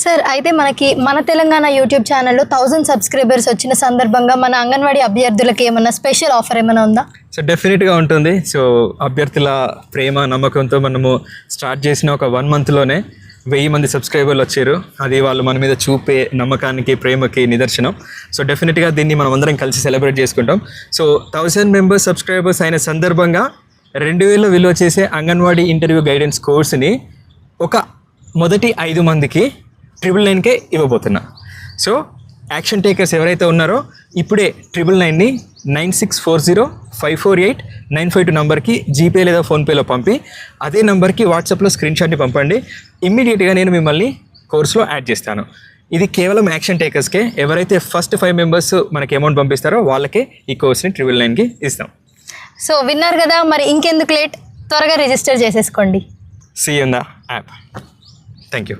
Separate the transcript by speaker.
Speaker 1: Sir అయితే మనకి మన తెలంగాణ యూట్యూబ్ ఛానల్లో 1000 సబ్స్క్రైబర్స్ వచ్చిన సందర్భంగా మన అంగన్వాడీ అభ్యర్థులకి ఏమన్నా స్పెషల్ ఆఫర్ ఏమైనా ఉందా?
Speaker 2: సో డెఫినెట్గా ఉంటుంది. సో అభ్యర్థుల ప్రేమ నమ్మకంతో మనము స్టార్ట్ చేసిన ఒక 1 monthలోనే 1000 మంది సబ్స్క్రైబర్లు వచ్చారు. అది వాళ్ళు మన మీద చూపే నమ్మకానికి ప్రేమకి నిదర్శనం. సో డెఫినెట్గా దీన్ని మనం అందరం కలిసి సెలబ్రేట్ చేసుకుంటాం. సో 1000 మెంబర్స్ సబ్స్క్రైబర్స్ అయిన సందర్భంగా 2000 విలువ చేసే అంగన్వాడీ ఇంటర్వ్యూ గైడెన్స్ కోర్స్ని ఒక మొదటి 5 మందికి 999కే ఇవ్వబోతున్నా. సో యాక్షన్ టేకర్స్ ఎవరైతే ఉన్నారో ఇప్పుడే 999ని 9640548952 నంబర్కి జీపే లేదా ఫోన్పేలో పంపి అదే నంబర్కి వాట్సాప్లో స్క్రీన్షాట్ని పంపండి. ఇమ్మీడియట్గా నేను మిమ్మల్ని కోర్సులో యాడ్ చేస్తాను. ఇది కేవలం యాక్షన్ టేకర్స్కే. ఎవరైతే ఫస్ట్ 5 మెంబర్స్ మనకి అమౌంట్ పంపిస్తారో వాళ్ళకే ఈ కోర్స్ని 999కి ఇస్తాం.
Speaker 1: సో విన్నారు కదా, మరి ఇంకెందుకు లేట్, త్వరగా రిజిస్టర్ చేసేసుకోండి.
Speaker 2: See you in the app. Thank you.